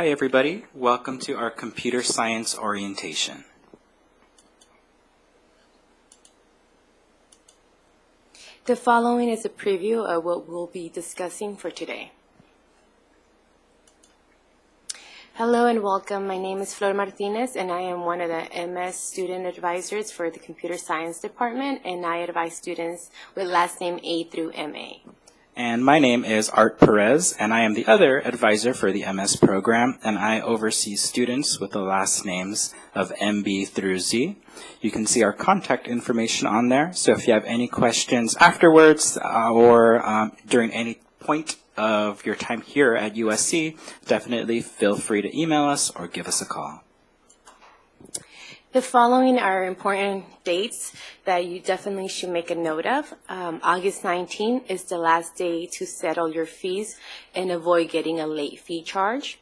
Hi everybody, welcome to our computer science orientation. The following is a preview of what we'll be discussing for today. Hello and welcome. My name is Flor Martinez and I am one of the MS student advisors for the Computer Science Department, and I advise students with last name A through MA. And my name is Art Perez, and I am the other advisor for the MS program, and I oversee students with the last names of MB through Z. You can see our contact information on there, so if you have any questions afterwards or during any point of your time here at USC, definitely feel free to email us or give us a call. The following are important dates that you definitely should make a note of. August 19 is the last day to settle your fees and avoid getting a late fee charge.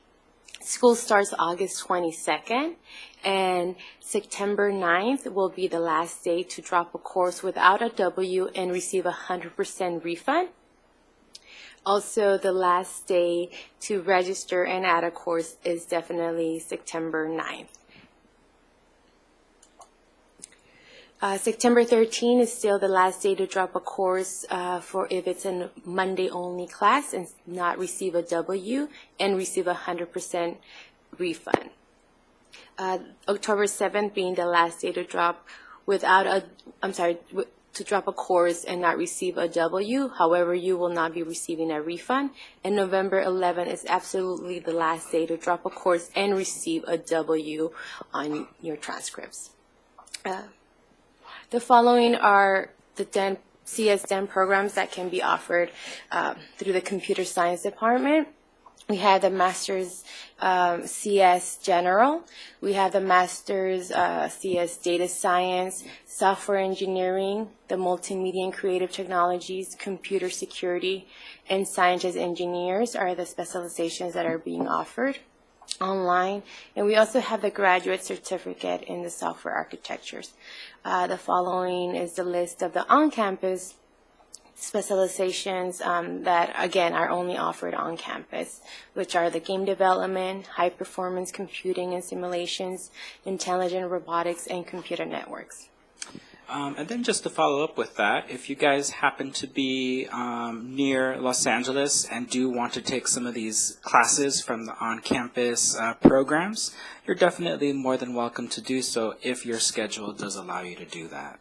School starts August 22nd, and September 9th will be the last day to drop a course without a W and receive a 100% refund. Also, the last day to register and add a course is definitely September 9th. September 13 is still the last day to drop a course for if it's a Monday-only class and not receive a W and receive a 100% refund. October 7th being the last day to drop to drop a course and not receive a W. However, you will not be receiving a refund. And November 11th is absolutely the last day to drop a course and receive a W on your transcripts. The following are the CS-DEN programs that can be offered through the Computer Science Department. We have the Master's CS General. We have the Master's CS Data Science, Software Engineering, the Multimedia and Creative Technologies, Computer Security, and Scientist Engineers are the specializations that are being offered online. And we also have the Graduate Certificate in the Software Architectures. The following is the list of the on-campus specializations that, again, are only offered on campus, which are the game development, high-performance computing and simulations, intelligent robotics, and computer networks. And then just to follow up with that, if you guys happen to be near Los Angeles and do want to take some of these classes from the on-campus programs, you're definitely more than welcome to do so if your schedule does allow you to do that.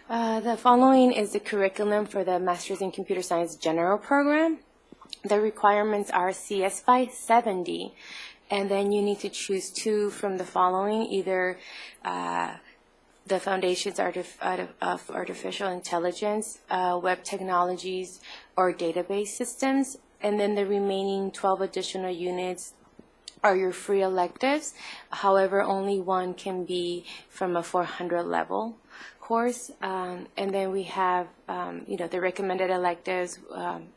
The following is the curriculum for the Master's in Computer Science General program. The requirements are CS 70. And then you need to choose two from the following, either the foundations of artificial intelligence, web technologies, or database systems. And then the remaining 12 additional units are your free electives. However, only one can be from a 400 level course. And then we have the recommended electives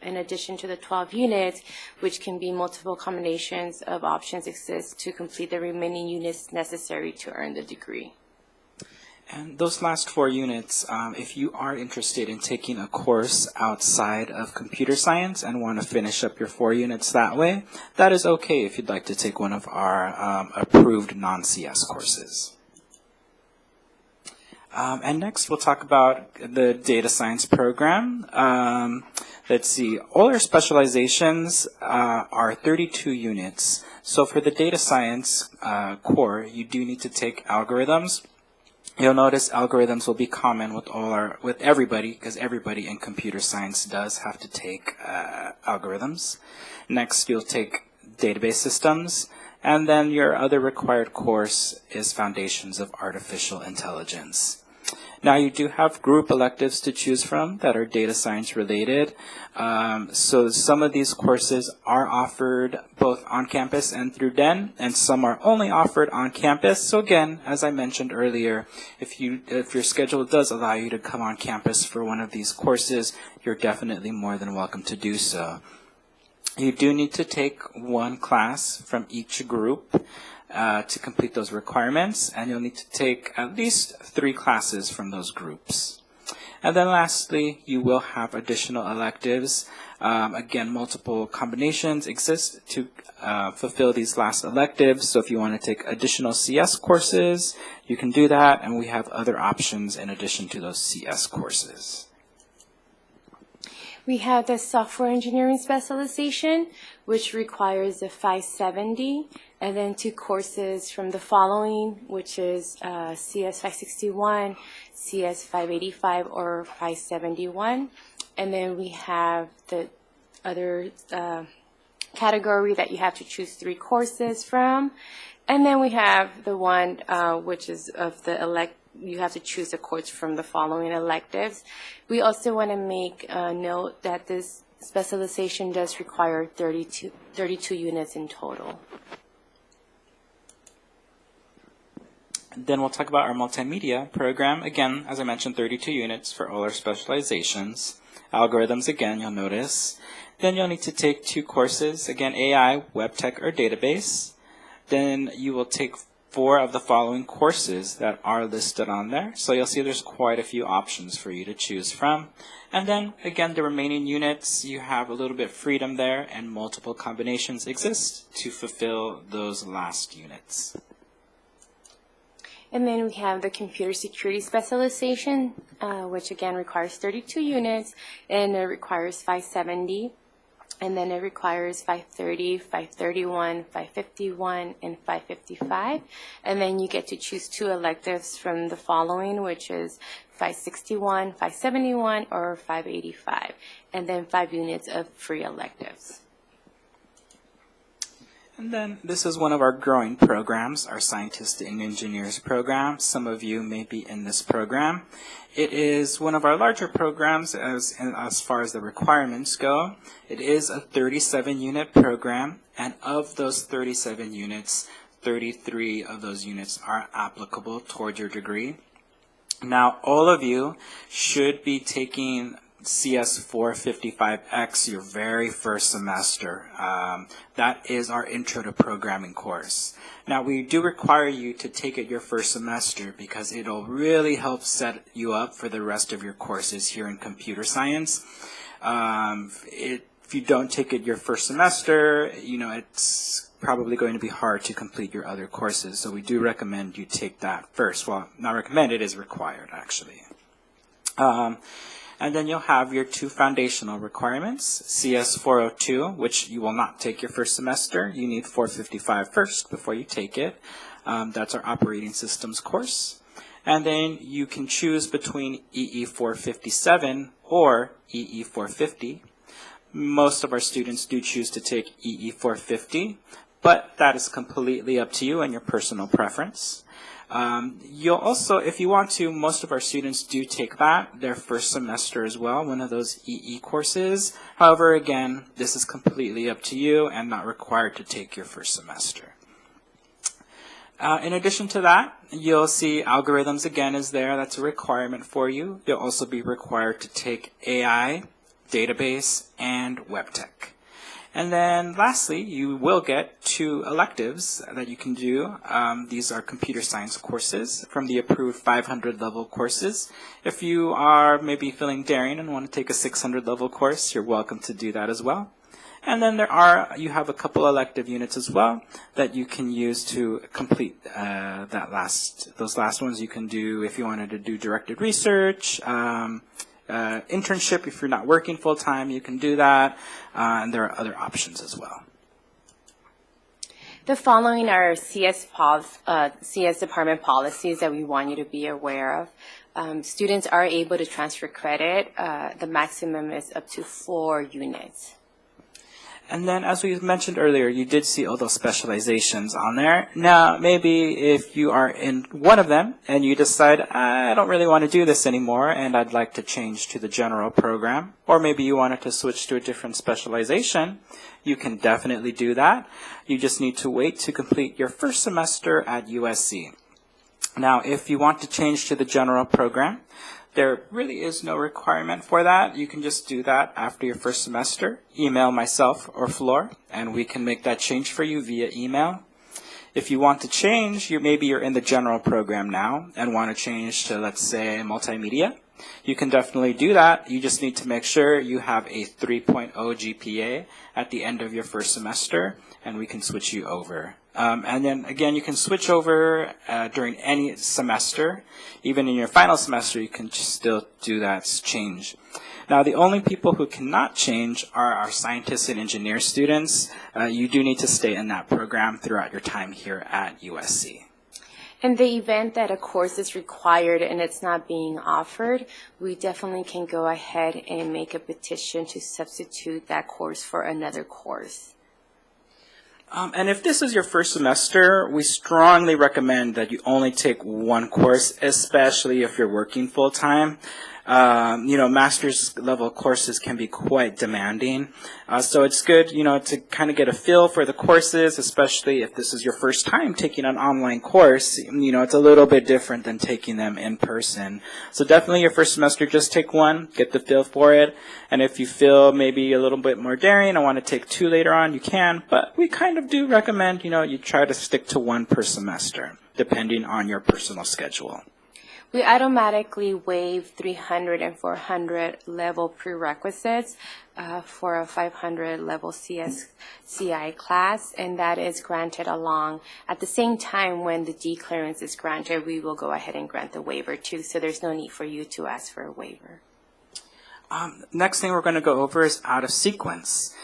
in addition to the 12 units, which can be multiple combinations of options exist to complete the remaining units necessary to earn the degree. And those last 4 units, if you are interested in taking a course outside of computer science and want to finish up your 4 units that way, that is okay if you'd like to take one of our approved non-CS courses. And next we'll talk about the data science program. Let's see, all our specializations are 32 units. So for the data science core, you do need to take algorithms. You'll notice algorithms will be common with everybody, because everybody in computer science does have to take algorithms. Next, you'll take database systems. And then your other required course is Foundations of Artificial Intelligence. Now you do have group electives to choose from that are data science related. So some of these courses are offered both on campus and through DEN, and some are only offered on campus. So again, as I mentioned earlier, if your schedule does allow you to come on campus for one of these courses, you're definitely more than welcome to do so. You do need to take one class from each group to complete those requirements, and you'll need to take at least 3 classes from those groups. And then lastly, you will have additional electives. Again, multiple combinations exist to fulfill these last electives. So if you want to take additional CS courses, you can do that, and we have other options in addition to those CS courses. We have the software engineering specialization, which requires the 570, and then 2 courses from the following, which is CS 561, CS 585, or 571. And then we have the other category that you have to choose 3 courses from. And then we have the one which is of the you have to choose a course from the following electives. We also want to make note that this specialization does require 32 units in total. Then we'll talk about our multimedia program. Again, as I mentioned, 32 units for all our specializations. Algorithms, again, you'll notice. Then you'll need to take 2 courses. Again, AI, Web Tech, or Database. Then you will take 4 of the following courses that are listed on there. So you'll see there's quite a few options for you to choose from. And then, again, the remaining units, you have a little bit of freedom there, and multiple combinations exist to fulfill those last units. And then we have the computer security specialization, which again requires 32 units, and it requires 570. And then it requires 530, 531, 551, and 555. And then you get to choose 2 electives from the following, which is 561, 571, or 585. And then 5 units of free electives. And then this is one of our growing programs, our Scientists and Engineers program. Some of you may be in this program. It is one of our larger programs as far as the requirements go. It is a 37-unit program, and of those 37 units, 33 of those units are applicable towards your degree. Now, all of you should be taking CS 455X your very first semester. That is our Intro to Programming course. Now, we do require you to take it your first semester because it'll really help set you up for the rest of your courses here in computer science. If you don't take it your first semester, it's probably going to be hard to complete your other courses. So we do recommend you take that first. Well, not recommend, it is required, actually. And then you'll have your 2 foundational requirements, CS 402, which you will not take your first semester. You need 455 first before you take it. That's our operating systems course. And then you can choose between EE 457 or EE 450. Most of our students do choose to take EE 450, but that is completely up to you and your personal preference. You'll also, if you want to, most of our students do take that their first semester as well, one of those EE courses. However, again, this is completely up to you and not required to take your first semester. In addition to that, you'll see algorithms again is there. That's a requirement for you. You'll also be required to take AI, database, and web tech. And then lastly, you will get 2 electives that you can do. These are computer science courses from the approved 500 level courses. If you are maybe feeling daring and want to take a 600 level course, you're welcome to do that as well. And then you have a couple elective units as well that you can use to complete those last ones. You can do if you wanted to do directed research, internship. If you're not working full-time, you can do that, and there are other options as well. The following are CS department policies that we want you to be aware of. Students are able to transfer credit. The maximum is up to 4 units. And then, as we mentioned earlier, you did see all those specializations on there. Now, maybe if you are in one of them and you decide, I don't really want to do this anymore and I'd like to change to the general program, or maybe you wanted to switch to a different specialization, you can definitely do that. You just need to wait to complete your first semester at USC. Now, if you want to change to the general program, there really is no requirement for that. You can just do that after your first semester. Email myself or Flor, and we can make that change for you via email. If you want to change, maybe you're in the general program now and want to change to, let's say, multimedia. You can definitely do that. You just need to make sure you have a 3.0 GPA at the end of your first semester, and we can switch you over. And then again, you can switch over during any semester. Even in your final semester, you can still do that change. Now, the only people who cannot change are our scientists and engineer students. You do need to stay in that program throughout your time here at USC. In the event that a course is required and it's not being offered, we definitely can go ahead and make a petition to substitute that course for another course. And if this is your first semester, we strongly recommend that you only take one course, especially if you're working full-time. Master's level courses can be quite demanding. So it's good, to kind of get a feel for the courses, especially if this is your first time taking an online course. It's a little bit different than taking them in person. So definitely your first semester, just take one, get the feel for it. And if you feel maybe a little bit more daring, I want to take two later on, you can. But we kind of do recommend, you try to stick to one per semester, depending on your personal schedule. We automatically waive 300 and 400 level prerequisites for a 500 level CSCI class, and that is granted along. At the same time, when the D clearance is granted, we will go ahead and grant the waiver too, so there's no need for you to ask for a waiver. Next thing we're going to go over is out of sequence.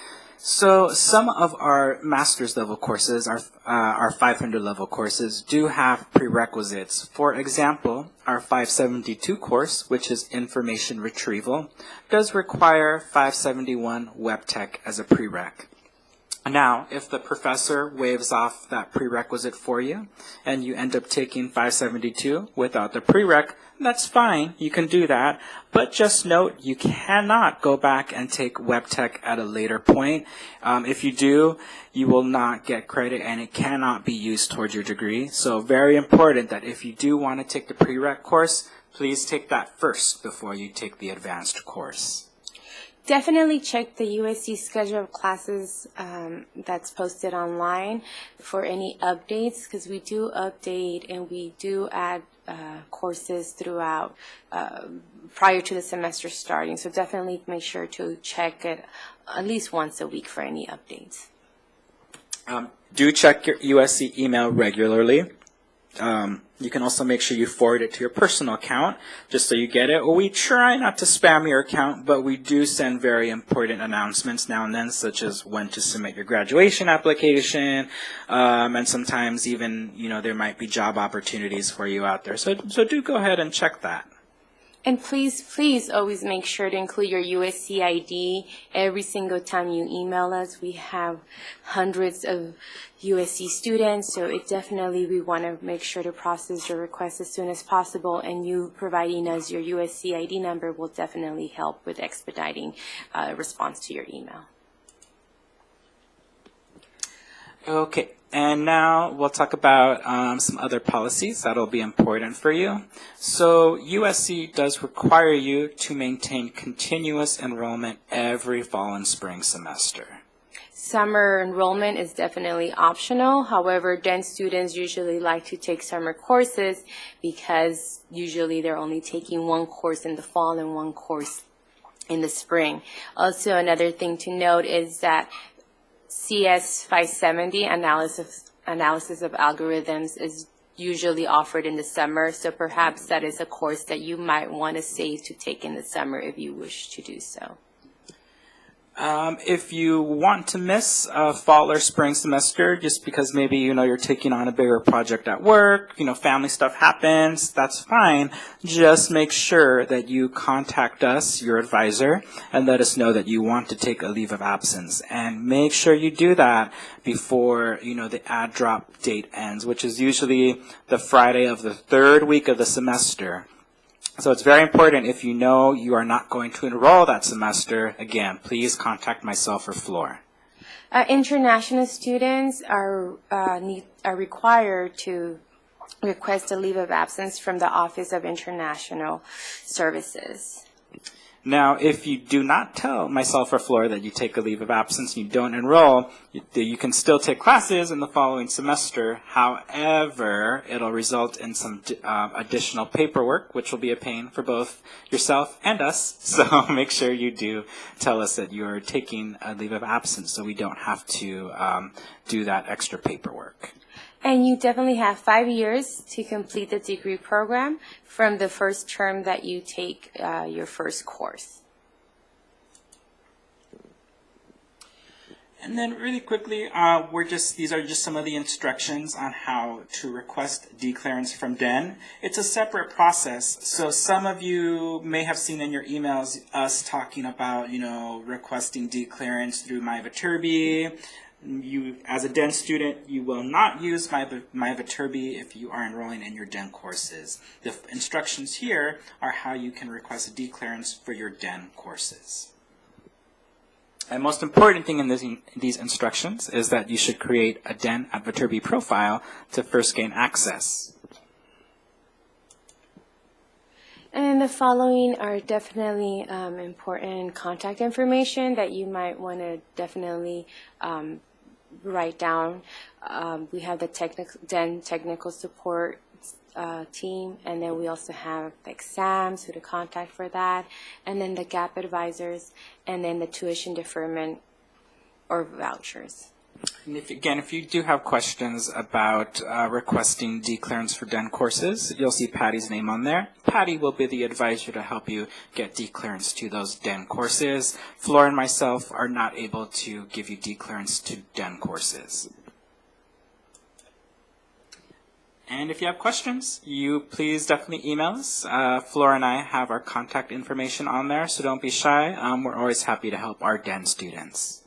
So some of our master's level courses, our 500 level courses, do have prerequisites. For example, our 572 course, which is information retrieval, does require 571 Web Tech as a prereq. Now, if the professor waives off that prerequisite for you and you end up taking 572 without the prereq, that's fine. You can do that. But just note, you cannot go back and take Web Tech at a later point. If you do, you will not get credit and it cannot be used towards your degree. So very important that if you do want to take the prereq course, please take that first before you take the advanced course. Definitely check the USC schedule of classes that's posted online for any updates, because we do update and we do add courses throughout prior to the semester starting. So definitely make sure to check it at least once a week for any updates. Do check your USC email regularly. You can also make sure you forward it to your personal account just so you get it. We try not to spam your account, but we do send very important announcements now and then, such as when to submit your graduation application, and sometimes even, there might be job opportunities for you out there. So do go ahead and check that. And please always make sure to include your USC ID every single time you email us. We have hundreds of USC students, so we want to make sure to process your request as soon as possible, and you providing us your USC ID number will definitely help with expediting response to your email. Okay, and now we'll talk about some other policies that'll be important for you. So USC does require you to maintain continuous enrollment every fall and spring semester. Summer enrollment is definitely optional. However, then students usually like to take summer courses because usually they're only taking one course in the fall and one course in the spring. Also, another thing to note is that CS 570 analysis of algorithms is usually offered in the summer, so perhaps that is a course that you might want to save to take in the summer if you wish to do so. If you want to miss a fall or spring semester just because maybe, you're taking on a bigger project at work, family stuff happens, that's fine. Just make sure that you contact us, your advisor, and let us know that you want to take a leave of absence. And make sure you do that before, the add drop date ends, which is usually the Friday of the third week of the semester. So it's very important, if you know you are not going to enroll that semester, again, please contact myself or Floor. International students are required to request a leave of absence from the Office of International Services. Now, if you do not tell myself or Flora that you take a leave of absence and you don't enroll, you can still take classes in the following semester. However, it'll result in some additional paperwork, which will be a pain for both yourself and us. So make sure you do tell us that you're taking a leave of absence so we don't have to do that extra paperwork. And you definitely have 5 years to complete the degree program from the first term that you take your first course. And then really quickly, these are just some of the instructions on how to request declearance from DEN. It's a separate process. So some of you may have seen in your emails us talking about, requesting declearance through MyViterbi. You, as a DEN student, you will not use MyViterbi if you are enrolling in your DEN courses. The instructions here are how you can request a declearance for your DEN courses. And most important thing in these instructions is that you should create a DEN at Viterbi profile to first gain access. And the following are definitely important contact information that you might want to definitely write down. We have the DEN technical support team, and then we also have the exams, who to contact for that, and then the gap advisors, and then the tuition deferment or vouchers. And if you do have questions about requesting declearance for DEN courses, you'll see Patty's name on there. Patty will be the advisor to help you get declearance to those DEN courses. Flora and myself are not able to give you declearance to DEN courses. And if you have questions, you please definitely email us. Flora and I have our contact information on there, so don't be shy. We're always happy to help our DEN students.